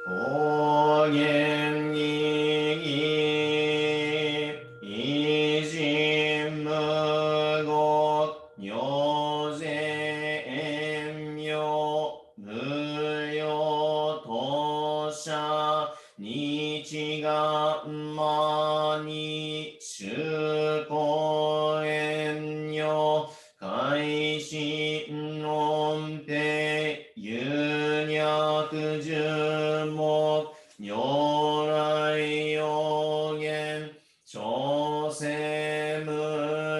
高原に偉人無語如善妙無用当社日がまに修行縁女開始論平有略十目如来要言小生無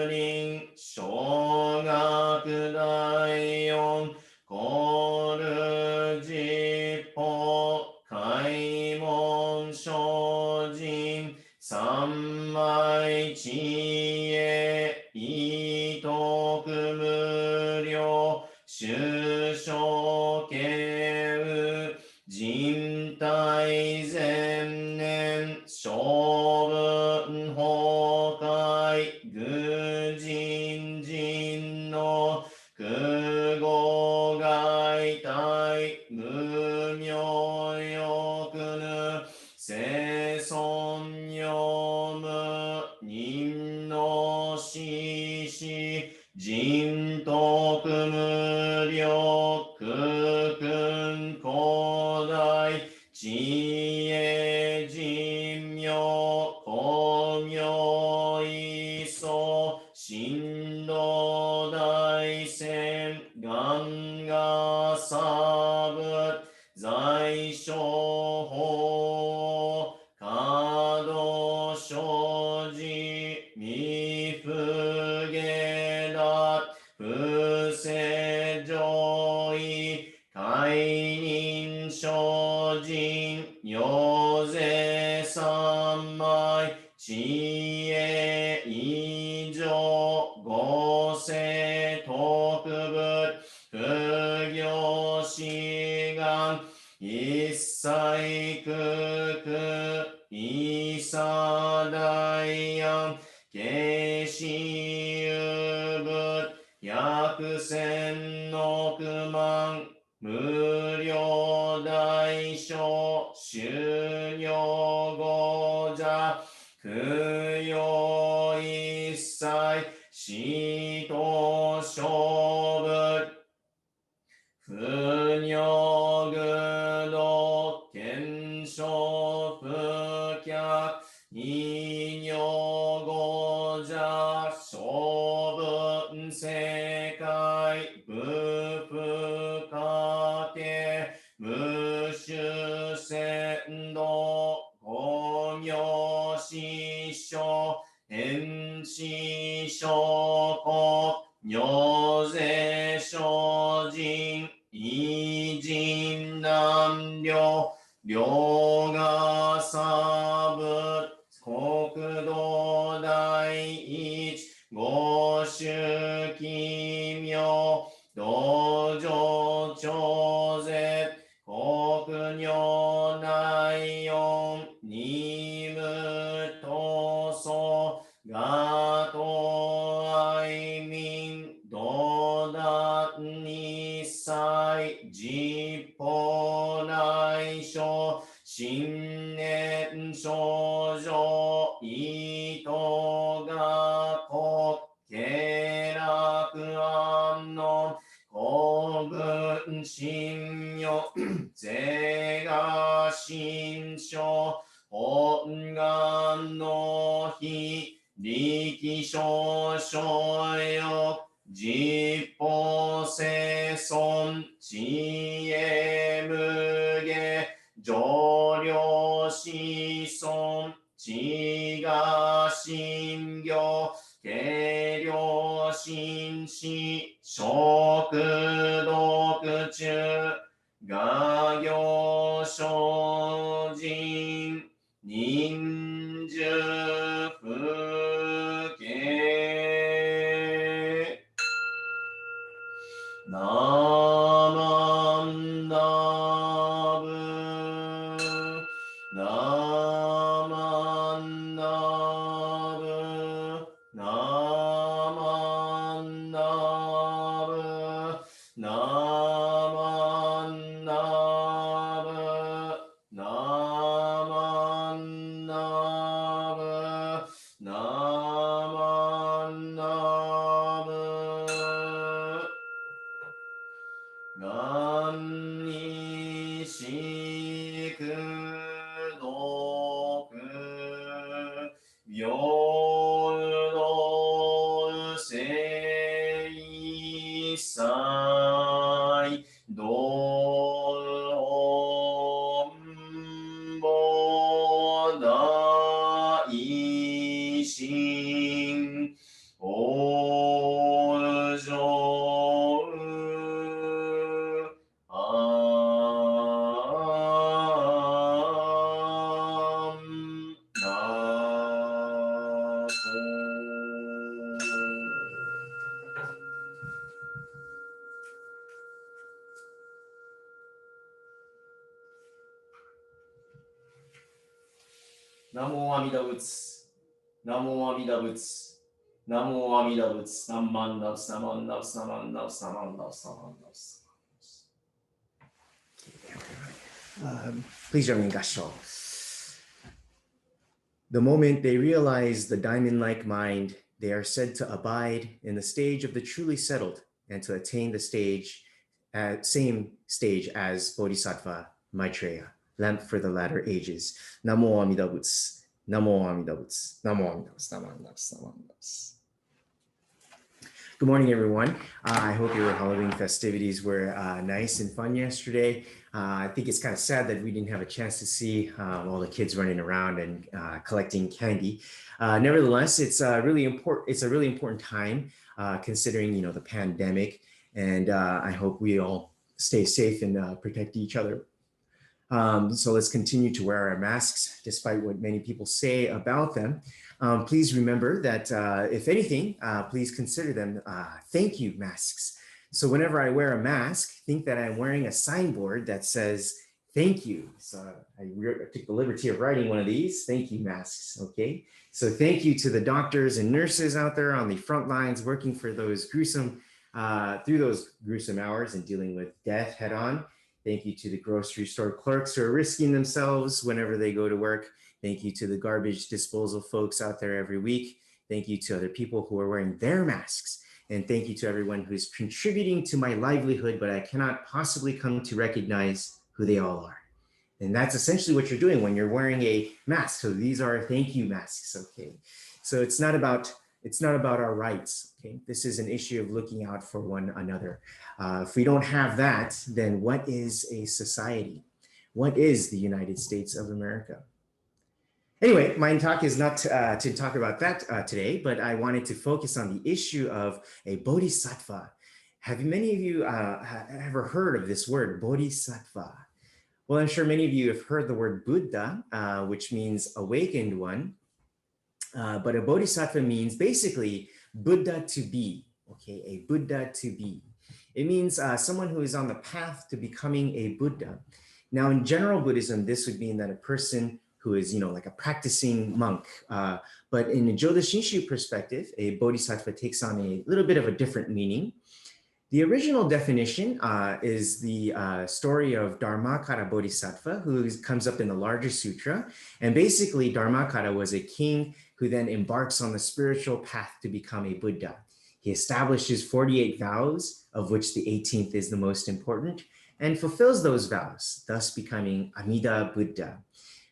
輪小学第四コール実法開門精進三昧知恵意徳無量修正形人体前年小文崩壊愚人人の空語外体無明欲ぬ生存用無人の死死人徳無量空君広大知恵人妙光明一層神道大戦願が差仏在所法可動生じ未不下脱不正上位解任精進要税三昧知恵以上五世特仏不行志願一切空空一差大安慶死有仏百千億万無量大小修行語者空用一切死と勝負不尿具道検証不客二尿語者小分世界不不家庭無種先導公明師匠変死証拠如税精進偉人難量量が差仏国土第一五種奇妙道場超絶国女内四二無闘争ガト愛民道達二歳実法内省新年少女意図が国経楽安の公文信用税が新書本願の日力少々欲実法生存知恵無下上領子孫知が信行軽量心死食毒中画行精進忍術不敬ナマンダブナマンダブナマンダブナマンダブナ Namo Amida Butsu. Namo Amida Butsu. Namo Amida Butsu. Naman Navs, Naman Navs, Naman Navs, Naman Navs, Naman Navs. Please join me in Gasho. The moment they realize the diamond-like mind, they are said to abide in the stage of the truly settled and to attain the same stage as Bodhisattva Maitreya, lamp for the latter ages. Namo Amida Butsu. Namo Amida Butsu. Namo Amida Butsu. Namo Amida Butsu. Namo Amida Butsu. Good morning, everyone. I hope your Halloween festivities were nice and fun yesterday. I think it's kind of sad that we didn't have a chance to see all the kids running around and collecting candy. Nevertheless, it's a really important time considering the pandemic, and I hope we all stay safe and protect each other. So let's continue to wear our masks despite what many people say about them. Please remember that if anything, please consider them thank you masks. So whenever I wear a mask, think that I'm wearing a signboard that says thank you. So I took the liberty of writing one of these thank you masks. Okay, so thank you to the doctors and nurses out there on the front lines working for those gruesome through those gruesome hours and dealing with death head on. Thank you to the grocery store clerks who are risking themselves whenever they go to work. Thank you to the garbage disposal folks out there every week. Thank you to other people who are wearing their masks. And thank you to everyone who's contributing to my livelihood, but I cannot possibly come to recognize who they all are. And that's essentially what you're doing when you're wearing a mask. So these are thank you masks, okay? So it's not about our rights, okay? This is an issue of looking out for one another. If we don't have that, then what is a society? What is the United States of America? Anyway, my talk is not to talk about that today, but I wanted to focus on the issue of a bodhisattva. Have many of you ever heard of this word, bodhisattva? Well, I'm sure many of you have heard the word Buddha, which means awakened one. But a bodhisattva means basically Buddha to be, okay, a Buddha to be. It means someone who is on the path to becoming a Buddha. Now, in general Buddhism, this would mean that a person who is, like a practicing monk. But in a Jodo Shinshu perspective, a bodhisattva takes on a little bit of a different meaning. The original definition is the story of Dharmakara Bodhisattva, who comes up in the larger sutra. And basically, Dharmakara was a king who then embarks on the spiritual path to become a Buddha. He establishes 48 vows, of which the 18th is the most important, and fulfills those vows, thus becoming Amida Buddha.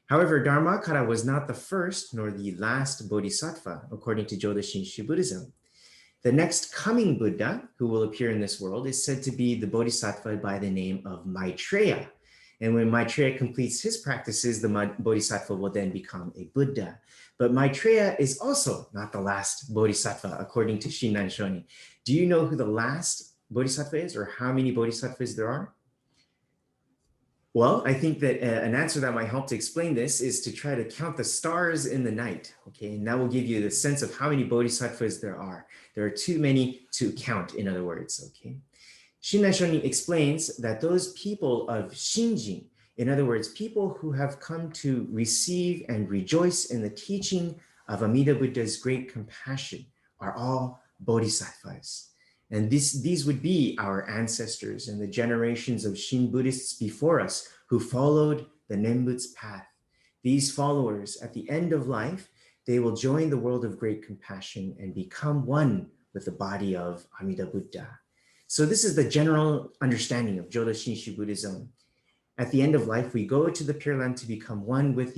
However, Dharmakara was not the first nor the last bodhisattva, according to Jodo Shinshu Buddhism. The next coming Buddha who will appear in this world is said to be the bodhisattva by the name of Maitreya. And when Maitreya completes his practices, the bodhisattva will then become a Buddha. But Maitreya is also not the last bodhisattva, according to Shinran Shonin. Do you know who the last bodhisattva is, or how many bodhisattvas there are? Well, I think that an answer that might help to explain this is to try to count the stars in the night, okay? And that will give you the sense of how many bodhisattvas there are. There are too many to count, in other words, okay? Shinran Shonin explains that those people of Shinjin, in other words, people who have come to receive and rejoice in the teaching of Amida Buddha's great compassion, are all bodhisattvas. And these would be our ancestors and the generations of Shin Buddhists before us who followed the Nembutsu path. These followers, at the end of life, they will join the world of great compassion and become one with the body of Amida Buddha. So this is the general understanding of Jodo Shinshu Buddhism. At the end of life, we go to the Pure Land to become one with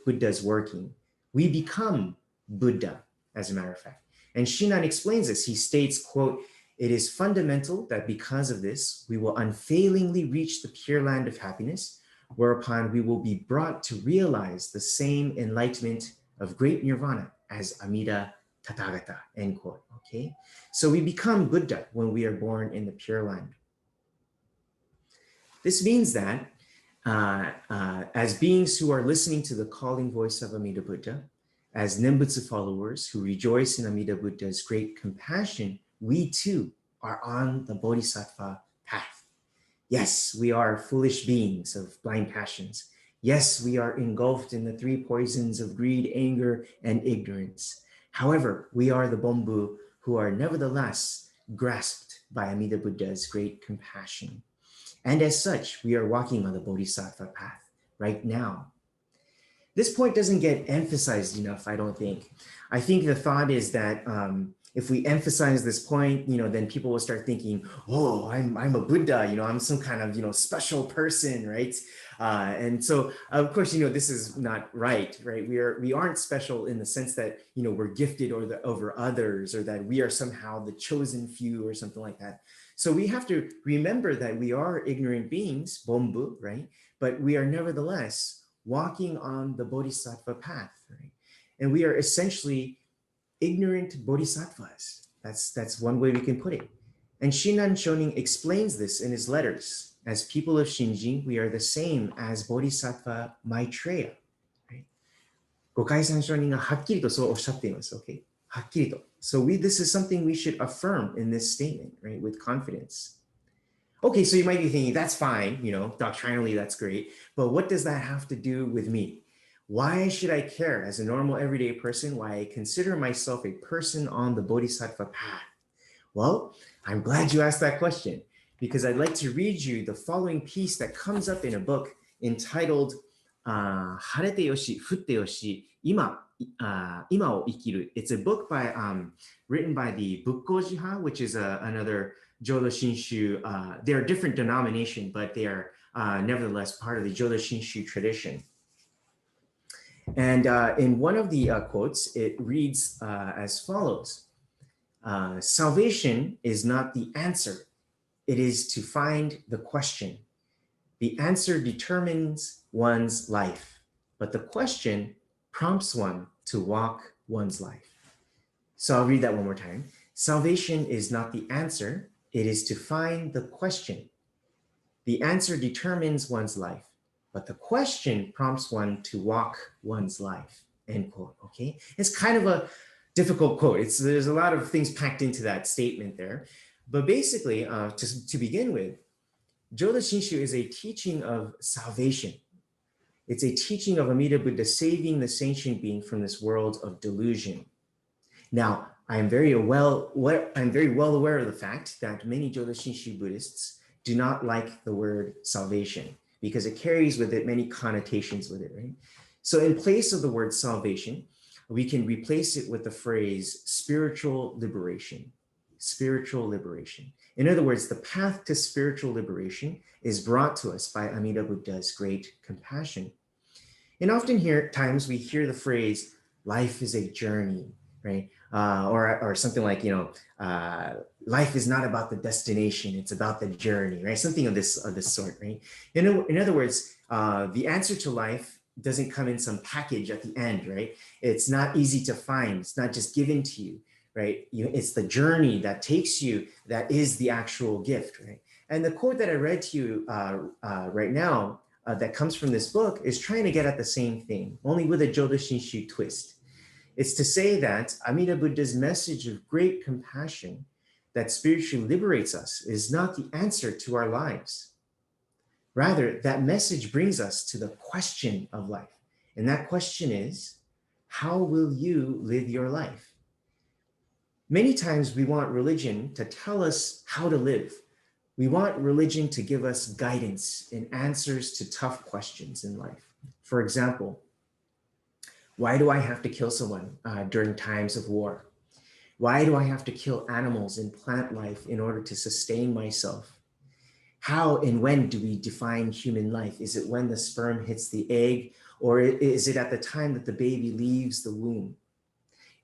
Buddha's working. We become Buddha, as a matter of fact. And Shinran explains this. He states, quote, "It is fundamental that because of this, we will unfailingly reach the pure land of happiness, whereupon we will be brought to realize the same enlightenment of great nirvana as Amida Tathagata," end quote, okay? So we become Buddha when we are born in the Pure Land. This means that as beings who are listening to the calling voice of Amida Buddha, as Nembutsu followers who rejoice in Amida Buddha's great compassion, we too are on the Bodhisattva path. Yes, we are foolish beings of blind passions, Yes, we are engulfed in the three poisons of greed, anger, and ignorance. However, we are the Bombu who are nevertheless grasped by Amida Buddha's great compassion. And as such, we are walking on the Bodhisattva path right now. This point doesn't get emphasized enough, I don't think. I think the thought is that if we emphasize this point, then people will start thinking, oh, I'm a Buddha, I'm some kind of, special person, right? And so, of course, this is not right? We aren't special in the sense that, we're gifted over others, or that we are somehow the chosen few or something like that. So we have to remember that we are ignorant beings, Bombu, right? But we are nevertheless walking on the Bodhisattva path, right? And we are essentially ignorant bodhisattvas. That's one way we can put it. And Shinran Shonin explains this in his letters. As people of Shinjin, we are the same as Bodhisattva Maitreya. Right? Gokai-san Shoninがはっきりとそうおっしゃっています。Okay? はっきりと. So this is something we should affirm in this statement, right? With confidence. Okay, so you might be thinking, that's fine, doctrinally that's great, but what does that have to do with me? Why should I care as a normal everyday person, why I consider myself a person on the Bodhisattva path? Well, I'm glad you asked that question, because I'd like to read you the following piece that comes up in a book entitled 晴れてよし、降ってよし、いまを生きる. It's a book written by the Bukko-jiha, which is another Jodo Shinshu. They are different denomination, but they are nevertheless part of the Jodo Shinshu tradition. And in one of the quotes, it reads as follows. Salvation is not the answer. It is to find the question. The answer determines one's life, but the question prompts one to walk one's life. So I'll read that one more time. Salvation is not the answer. It is to find the question. The answer determines one's life, but the question prompts one to walk one's life, end quote, okay? It's kind of a difficult quote. There's a lot of things packed into that statement there. But basically, to begin with, Jodo Shinshu is a teaching of salvation. It's a teaching of Amida Buddha saving the sentient being from this world of delusion. Now, I'm very well aware of the fact that many Jodo Shinshu Buddhists do not like the word salvation because it carries with it many connotations with it, right? So in place of the word salvation, we can replace it with the phrase spiritual liberation. Spiritual liberation. In other words, the path to spiritual liberation is brought to us by Amida Buddha's great compassion. And often times we hear the phrase, life is a journey, right? Or something like, life is not about the destination, it's about the journey, right? Something of this sort, right? In other words, the answer to life doesn't come in some package at the end, right? It's not easy to find, it's not just given to you, right? It's the journey that takes you that is the actual gift, right? And the quote that I read to you right now that comes from this book is trying to get at the same thing, only with a Jodo Shinshu twist. It's to say that Amida Buddha's message of great compassion that spiritually liberates us is not the answer to our lives. Rather, that message brings us to the question of life. And that question is, how will you live your life? Many times we want religion to tell us how to live. We want religion to give us guidance and answers to tough questions in life. For example, why do I have to kill someone during times of war? Why do I have to kill animals and plant life in order to sustain myself? How and when do we define human life? Is it when the sperm hits the egg, or is it at the time that the baby leaves the womb?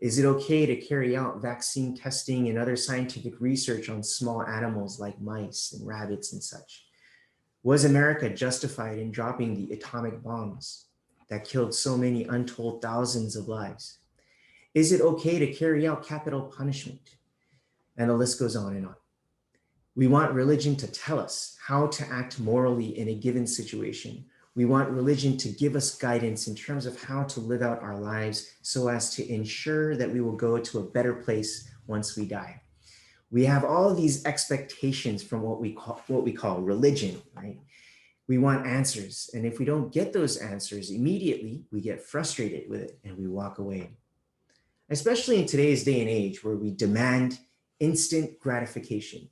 Is it okay to carry out vaccine testing and other scientific research on small animals like mice and rabbits and such? Was America justified in dropping the atomic bombs that killed so many untold thousands of lives? Is it okay to carry out capital punishment? And the list goes on and on. We want religion to tell us how to act morally in a given situation. We want religion to give us guidance in terms of how to live out our lives so as to ensure that we will go to a better place once we die. We have all these expectations from what we call religion, right? We want answers. And if we don't get those answers immediately, we get frustrated with it and we walk away. Especially in today's day and age where we demand instant gratification,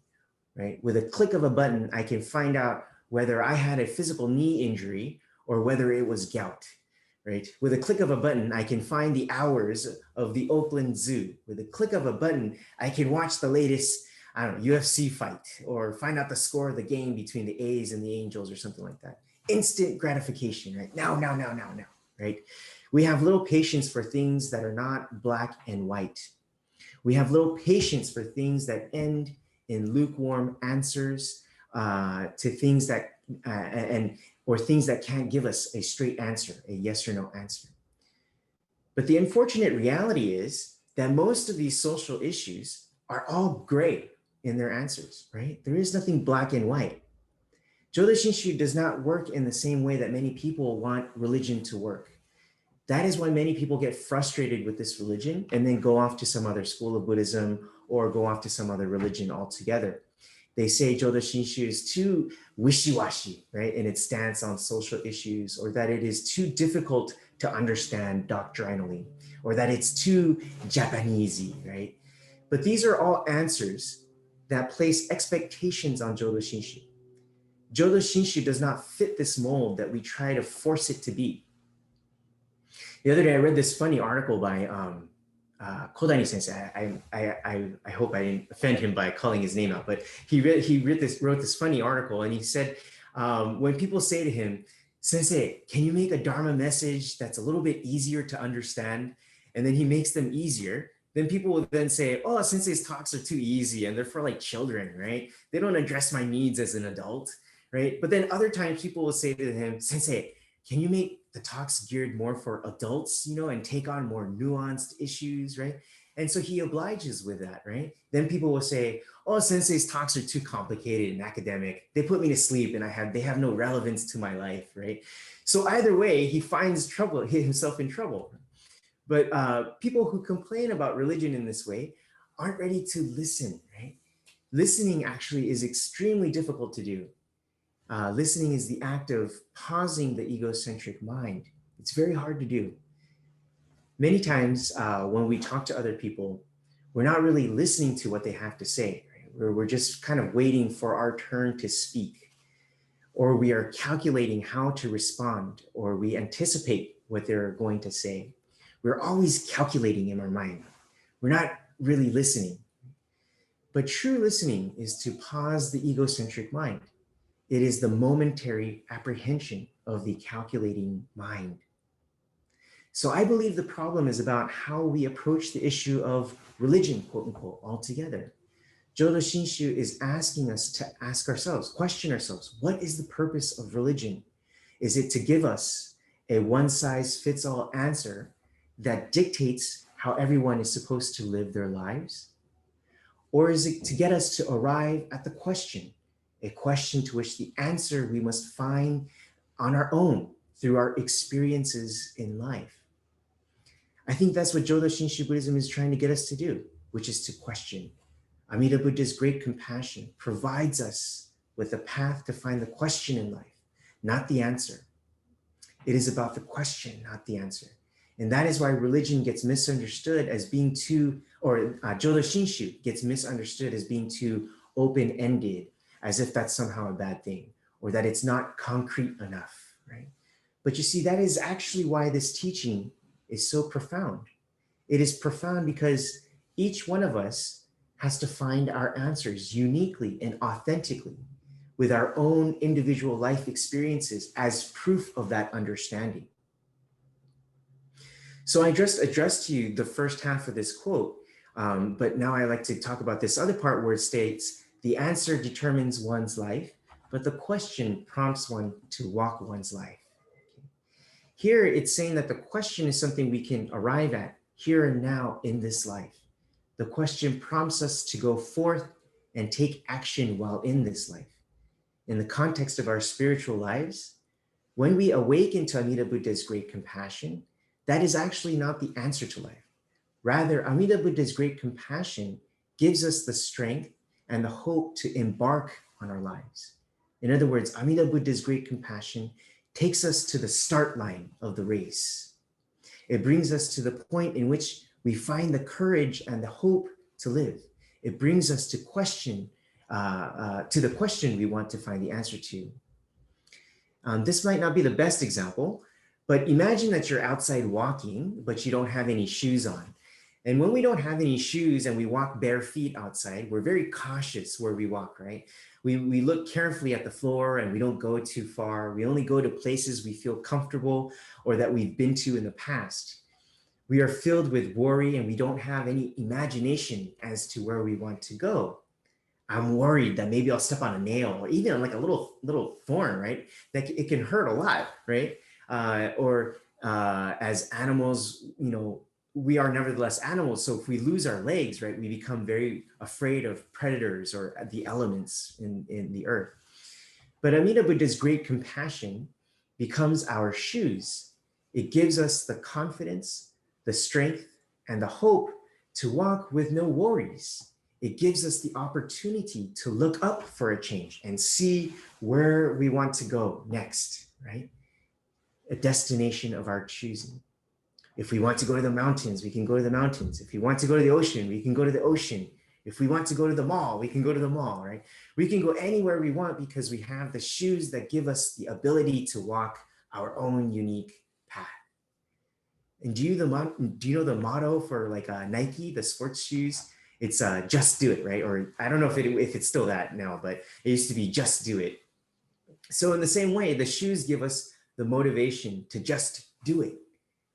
right? With a click of a button, I can find out whether I had a physical knee injury or whether it was gout, right? With a click of a button, I can find the hours of the Oakland Zoo. With a click of a button, I can watch the latest, I don't know, UFC fight or find out the score of the game between the A's and the Angels or something like that. Instant gratification, right? Now, right? We have little patience for things that are not black and white. We have little patience for things that end in lukewarm answers to things that, or things that can't give us a straight answer, a yes or no answer. But the unfortunate reality is that most of these social issues are all gray in their answers, right? There is nothing black and white. Jodo Shinshu does not work in the same way that many people want religion to work. That is why many people get frustrated with this religion and then go off to some other school of Buddhism or go off to some other religion altogether. They say Jodo Shinshu is too wishy-washy, right, in its stance on social issues, or that it is too difficult to understand doctrinally, or that it's too Japanesey, right? But these are all answers that place expectations on Jodo Shinshu. Jodo Shinshu does not fit this mold that we try to force it to be. The other day, I read this funny article by Kodani Sensei. I hope I didn't offend him by calling his name out, but he wrote this funny article, and he said, when people say to him, Sensei, can you make a Dharma message that's a little bit easier to understand? And then he makes them easier. Then people will then say, oh, Sensei's talks are too easy and they're for like children, right? They don't address my needs as an adult, right? But then other times people will say to him, Sensei, can you make the talks geared more for adults, you know, and take on more nuanced issues, right? And so he obliges with that, right? Then people will say, oh, Sensei's talks are too complicated and academic. They put me to sleep and they have no relevance to my life, right? So either way, he finds himself in trouble. But people who complain about religion in this way aren't ready to listen, right? Listening actually is extremely difficult to do. Listening is the act of pausing the egocentric mind. It's very hard to do. Many times when we talk to other people, we're not really listening to what they have to say. Right? We're just kind of waiting for our turn to speak, or we are calculating how to respond, or we anticipate what they're going to say. We're always calculating in our mind. We're not really listening. But true listening is to pause the egocentric mind. It is the momentary apprehension of the calculating mind. So I believe the problem is about how we approach the issue of religion, quote unquote, altogether. Jodo Shinshu is asking us to ask ourselves, question ourselves, what is the purpose of religion? Is it to give us a one-size-fits-all answer that dictates how everyone is supposed to live their lives? Or is it to get us to arrive at the question, a question to which the answer we must find on our own through our experiences in life? I think that's what Jodo Shinshu Buddhism is trying to get us to do, which is to question. Amida Buddha's great compassion provides us with a path to find the question in life, not the answer. It is about the question, not the answer. And that is why religion gets misunderstood as being too, or Jodo Shinshu gets misunderstood as being too open-ended, as if that's somehow a bad thing, or that it's not concrete enough, right? But you see, that is actually why this teaching is so profound. It is profound because each one of us has to find our answers uniquely and authentically with our own individual life experiences as proof of that understanding. So I just addressed to you the first half of this quote, but now I like to talk about this other part where it states, the answer determines one's life, but the question prompts one to walk one's life. Here it's saying that the question is something we can arrive at here and now in this life. The question prompts us to go forth and take action while in this life. In the context of our spiritual lives, when we awaken to Amida Buddha's great compassion, that is actually not the answer to life. Rather, Amida Buddha's great compassion gives us the strength and the hope to embark on our lives. In other words, Amida Buddha's great compassion takes us to the start line of the race. It brings us to the point in which we find the courage and the hope to live. It brings us to the question we want to find the answer to. This might not be the best example, but imagine that you're outside walking, but you don't have any shoes on. And when we don't have any shoes and we walk bare feet outside, we're very cautious where we walk, right? We look carefully at the floor and we don't go too far. We only go to places we feel comfortable or that we've been to in the past. We are filled with worry and we don't have any imagination as to where we want to go. I'm worried that maybe I'll step on a nail or even like a little thorn, right? That it can hurt a lot, right? As animals, we are nevertheless animals. So if we lose our legs, right, we become very afraid of predators or the elements in the earth. But Amida Buddha's great compassion becomes our shoes. It gives us the confidence, the strength, and the hope to walk with no worries. It gives us the opportunity to look up for a change and see where we want to go next, right? A destination of our choosing. If we want to go to the mountains, we can go to the mountains. If we want to go to the ocean, we can go to the ocean. If we want to go to the mall, we can go to the mall, right? We can go anywhere we want because we have the shoes that give us the ability to walk our own unique path. And do you know the motto for like Nike, the sports shoes? It's just do it, right? Or I don't know if it's still that now, but it used to be just do it. So in the same way, the shoes give us the motivation to just do it,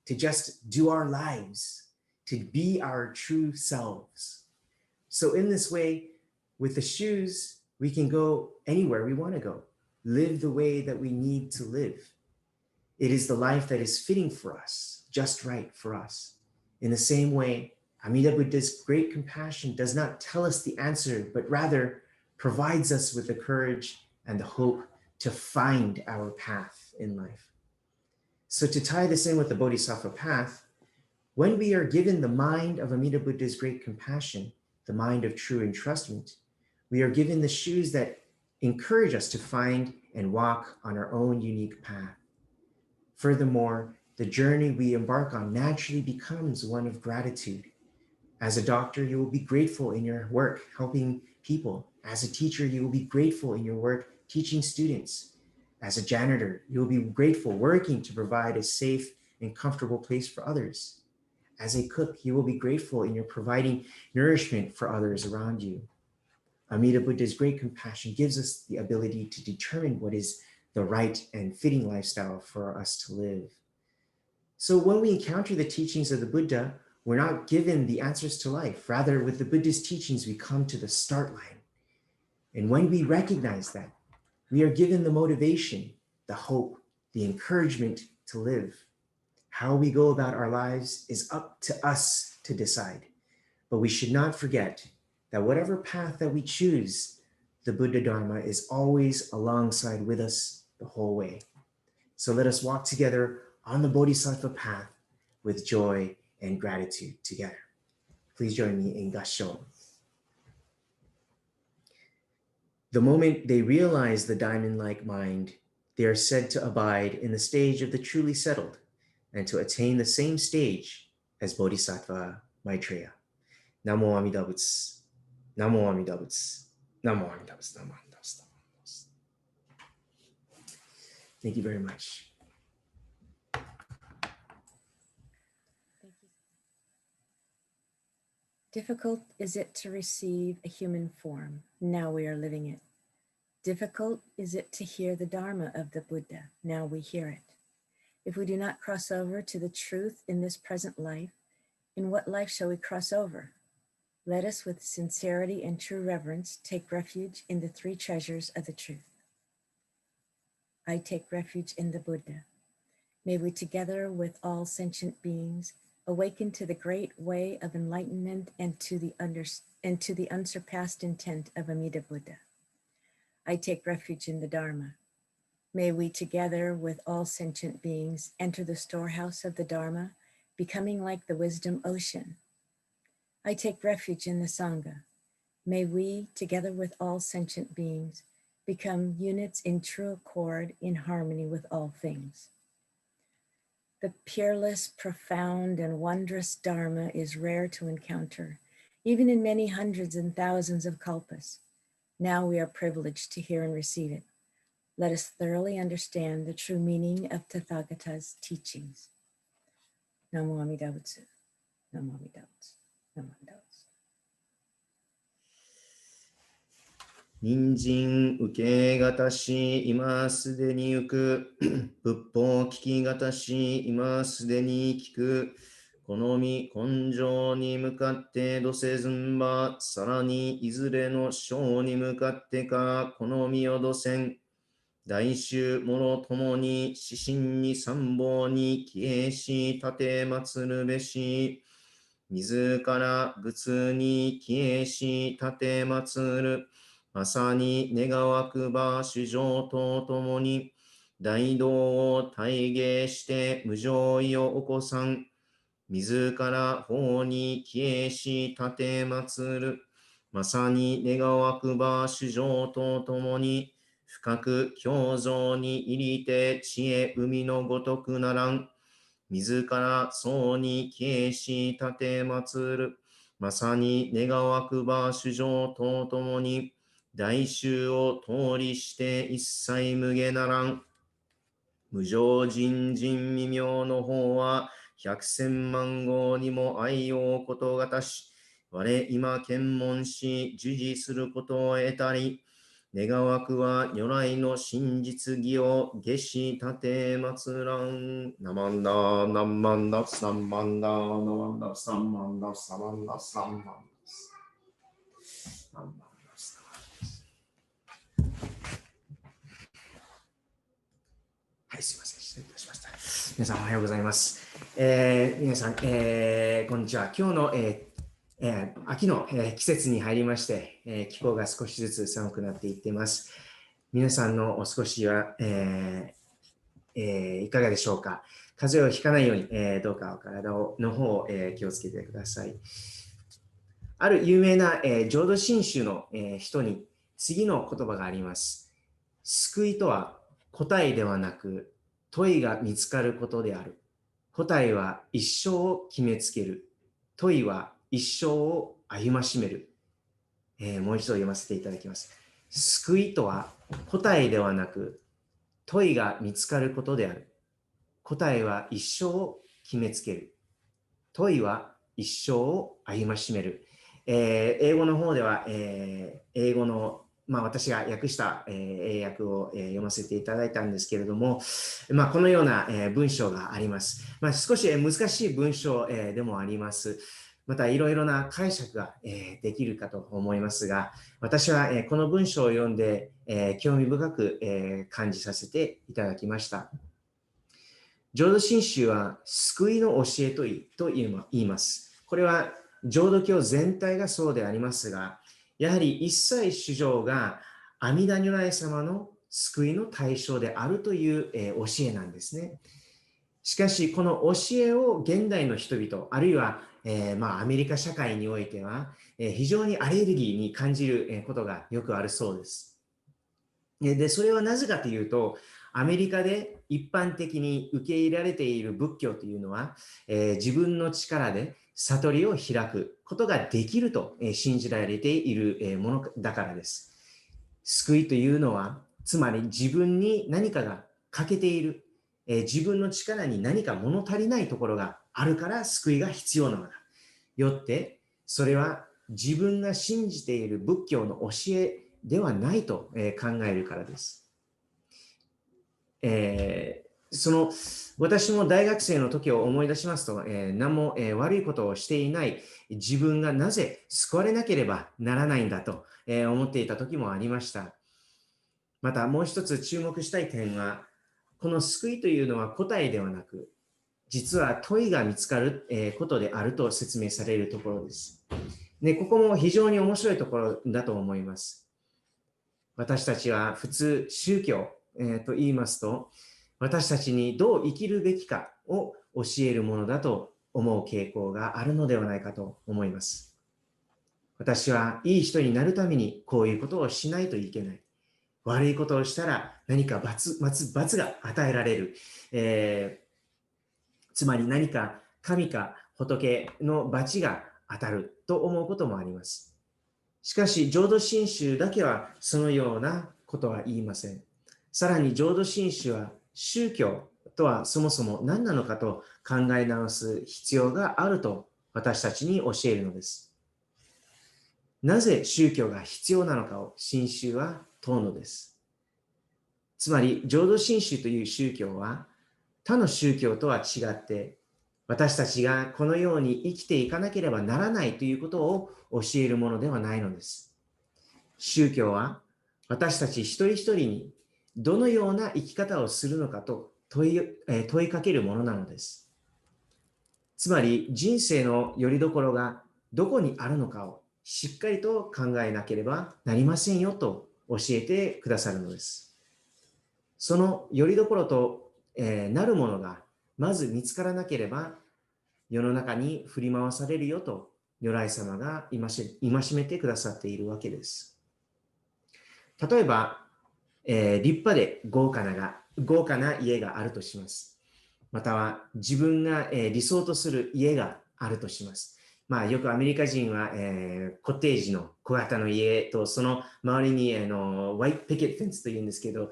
to just do our lives, to be our true selves. So in this way, with the shoes, we can go anywhere we want to go, live the way that we need to live. It is the life that is fitting for us, just right for us. In the same way, Amida Buddha's great compassion does not tell us the answer, but rather provides us with the courage and the hope to find our path in life. So to tie this in with the Bodhisattva path, when we are given the mind of Amida Buddha's great compassion, the mind of true entrustment, we are given the shoes that encourage us to find and walk on our own unique path. Furthermore, the journey we embark on naturally becomes one of gratitude. As a doctor, you will be grateful in your work helping people. As a teacher, you will be grateful in your work teaching students. As a janitor, you will be grateful working to provide a safe and comfortable place for others. As a cook, you will be grateful in your providing nourishment for others around you. Amida Buddha's great compassion gives us the ability to determine what is the right and fitting lifestyle for us to live. So when we encounter the teachings of the Buddha, we're not given the answers to life. Rather, with the Buddha's teachings, we come to the start line. And when we recognize that, we are given the motivation, the hope, the encouragement to live. How we go about our lives is up to us to decide. But we should not forget that whatever path that we choose, the Buddha Dharma is always alongside with us the whole way. So let us walk together on the Bodhisattva path with joy and gratitude together. Please join me in Gassho. The moment they realize the diamond-like mind, they are said to abide in the stage of the truly settled and to attain the same stage as Bodhisattva Maitreya. Namo Amida Butsu. Namo Amida Butsu. Namo Amida Butsu. Namo Amida Butsu. Thank you very much. Difficult is it to receive a human form. Now we are living it. Difficult is it to hear the Dharma of the Buddha. Now we hear it. If we do not cross over to the truth in this present life, in what life shall we cross over? Let us with sincerity and true reverence take refuge in the three treasures of the truth. I take refuge in the Buddha. May we together with all sentient beings awaken to the great way of enlightenment and to the unsurpassed intent of Amida Buddha. I take refuge in the Dharma. May we together with all sentient beings enter the storehouse of the Dharma, becoming like the wisdom ocean. I take refuge in the Sangha. May we together with all sentient beings become units in true accord in harmony with all things. The peerless, profound, and wondrous Dharma is rare to encounter, even in many hundreds and thousands of kalpas. Now we are privileged to hear and receive it. Let us thoroughly understand the true meaning of Tathagata's teachings. Namo Amida Butsu. Namo Amida Butsu. Namo Amida Butsu. 人参受けがたし、今すでに行く。仏法聞きがたし、今すでに聞く。好み根性に向かってどせずんば、さらにいずれの章に向かってか、好みをどせん。大衆もろともに、指針に参謀に帰依し、立て祀るべし。自ら仏に帰依し、立て祀る。まさに願わくば主情とともに、大道を体現して無常意を起こさん。自ら法に帰依し立て祀る。まさに願わくば主情とともに、深く教蔵に入りて知恵海のごとくならん。自ら僧に帰依し立て祀る。まさに願わくば主情とともに、大衆を通りして一切無下ならん。無常人人未明の方は、百千万号にも愛用ことがたし、我今検問し、授事することを得たり、願わくは如来の真実義を下し立て祀らん。ナマンダ、ナンマンダ、サンマンダ、ナマンダ、サンマンダ、サマンダ、サンマンダ、サンマンダ。はい、すいません。失礼いたしました。皆さんおはようございます。皆さん、こんにちは。今日の、秋の、季節に入りまして、気候が少しずつ寒くなっていっています。皆さんのお過ごしは、いかがでしょうか。風邪をひかないように、どうかお体の方を、気をつけてください。ある有名な、浄土真宗の、人に次の言葉があります。救いとは答えではなく問いが見つかることである。答えは一生を決めつける。問いは一生を歩ましめる。もう一度読ませていただきます。救いとは答えではなく問いが見つかることである。答えは一生を決めつける。問いは一生を歩ましめる。英語の方では、英語の私が訳した、英訳を、読ませていただいたんですけれども、このような、文章があります。少し、難しい文章、でもあります。またいろいろな解釈が、できるかと思いますが、私は、この文章を読んで、興味深く、感じさせていただきました。浄土真宗は救いの教えと言います。これは浄土教全体がそうでありますが、やはり一切衆生が阿弥陀如来様の救いの対象であるという、教えなんですね。しかし、この教えを現代の人々、あるいは、アメリカ社会においては、非常にアレルギーに感じることがよくあるそうです。で、それはなぜかというと、アメリカで一般的に受け入れられている仏教というのは、自分の力で悟りを開くことができると信じられているものだからです。救いというのは、つまり自分に何かが欠けている、自分の力に何か物足りないところがあるから救いが必要なのだ。よって、それは自分が信じている仏教の教えではないと考えるからです。私も大学生の時を思い出しますと、何も、悪いことをしていない自分がなぜ救われなければならないんだと、思っていた時もありました。またもう一つ注目したい点は、この救いというのは答えではなく、実は問いが見つかる、ことであると説明されるところです。で、ここも非常に面白いところだと思います。私たちは普通宗教、と言いますと、私たちにどう生きるべきかを教えるものだと思う傾向があるのではないかと思います。私はいい人になるためにこういうことをしないといけない。悪いことをしたら何か罰が与えられる。つまり何か神か仏の罰が当たると思うこともあります。しかし、浄土真宗だけはそのようなことは言いません。さらに浄土真宗は宗教とはそもそも何なのかと考え直す必要があると私たちに教えるのです。なぜ宗教が必要なのかを真宗は問うのです。つまり、浄土真宗という宗教は他の宗教とは違って、私たちがこのように生きていかなければならないということを教えるものではないのです。宗教は私たち一人一人にどのような生き方をするのかと問いかけるものなのです。つまり人生の拠り所がどこにあるのかをしっかりと考えなければなりませんよと教えてくださるのです。その拠り所となるものがまず見つからなければ世の中に振り回されるよと如来様が戒めてくださっているわけです。例えば、立派で豪華な家があるとします。または自分が理想とする家があるとします。よくアメリカ人は、コテージの小型の家とその周りにホワイトピケットフェンスというんですけど、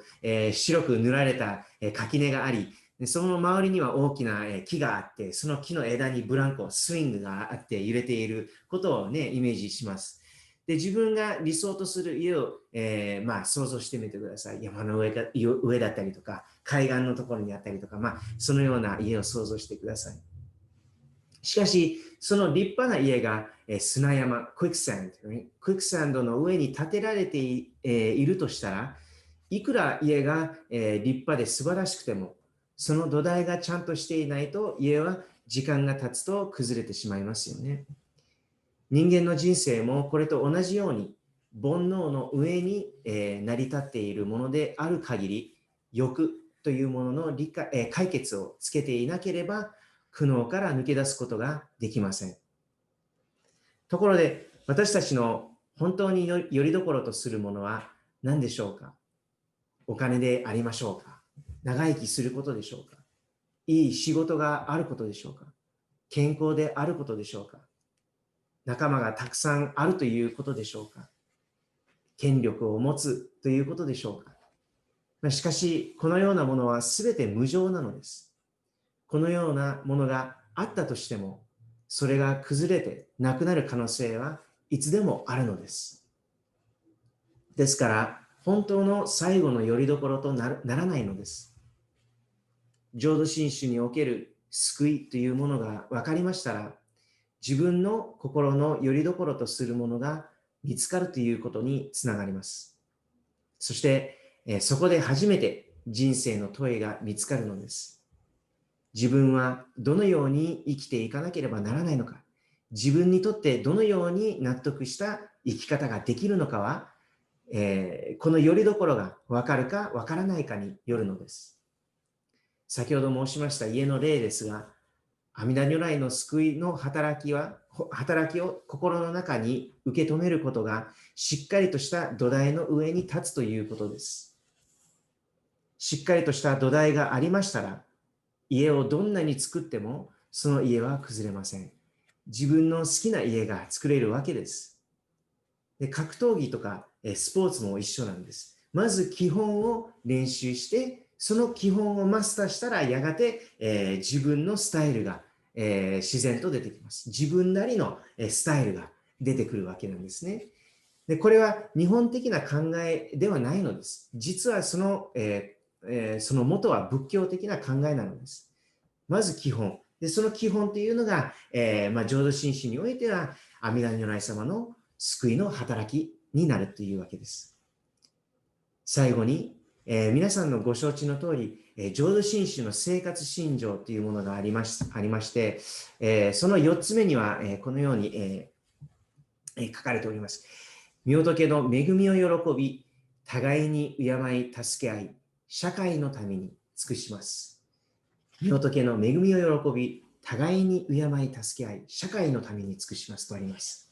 白く塗られた垣根があり、その周りには大きな木があって、その木の枝にブランコ、スイングがあって揺れていることをね、イメージします。で、自分が理想とする家を、想像してみてください。山の上だったりとか、海岸のところにあったりとか、そのような家を想像してください。しかし、その立派な家が砂山、クイックサンドの上に建てられているとしたら、いくら家が立派で素晴らしくても、その土台がちゃんとしていないと、家は時間が経つと崩れてしまいますよね。人間の人生もこれと同じように、煩悩の上に成り立っているものである限り、欲というものの解決をつけていなければ、苦悩から抜け出すことができません。ところで、私たちの本当によりどころとするものは何でしょうか？お金でありましょうか？長生きすることでしょうか？いい仕事があることでしょうか？健康であることでしょうか？仲間がたくさんあるということでしょうか？権力を持つということでしょうか？しかし、このようなものはすべて無常なのです。このようなものがあったとしても、それが崩れてなくなる可能性はいつでもあるのです。ですから、本当の最後の拠り所とならないのです。浄土真宗における救いというものが分かりましたら、自分の心の拠り所とするものが見つかるということにつながります。そして、そこで初めて人生の問いが見つかるのです。自分はどのように生きていかなければならないのか、自分にとってどのように納得した生き方ができるのかは、この拠り所が分かるか分からないかによるのです。先ほど申しました家の例ですが、阿弥陀如来の救いの働きを心の中に受け止めることがしっかりとした土台の上に立つということです。しっかりとした土台がありましたら、家をどんなに作ってもその家は崩れません。自分の好きな家が作れるわけです。で、格闘技とかスポーツも一緒なんです。まず基本を練習して、その基本をマスターしたらやがて、自分のスタイルが、自然と出てきます。自分なりのスタイルが出てくるわけなんですね。で、これは日本的な考えではないのです。実はその元は仏教的な考えなのです。まず基本。で、その基本というのが、浄土真宗においては阿弥陀如来様の救いの働きになるというわけです。最後に、皆さんのご承知の通り、浄土真宗の生活信条というものがありまして、その4つ目には、このように、書かれております。御仏の恵みを喜び、互いに敬い助け合い、社会のために尽くします。御仏の恵みを喜び、互いに敬い助け合い、社会のために尽くしますとあります。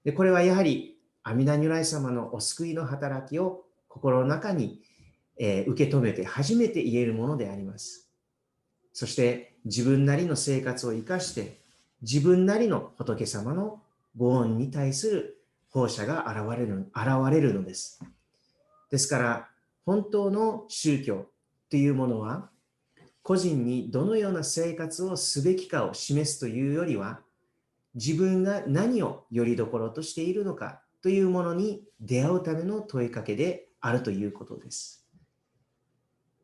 で、これはやはり阿弥陀如来様のお救いの働きを心の中に、受け止めて初めて言えるものであります。そして自分なりの生活を生かして、自分なりの仏様のご恩に対する奉仕が現れるのです。ですから、本当の宗教というものは、個人にどのような生活をすべきかを示すというよりは、自分が何をよりどころとしているのかというものに出会うための問いかけであるということです。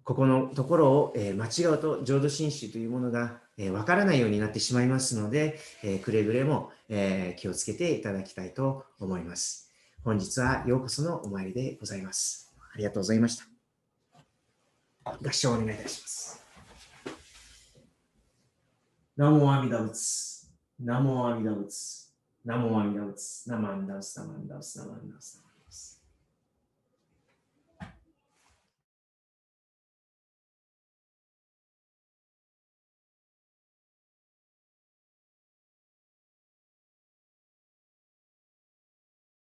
ここのところを間違うと浄土真宗というものがわからないようになってしまいますので、くれぐれも気をつけていただきたいと思います。本日はようこそのお参りでございます。ありがとうございました。合唱をお願いいたします。南無阿弥陀仏。南無阿弥陀仏。南無阿弥陀仏。ナマンダウスナマンダウスナマンダウスナマン。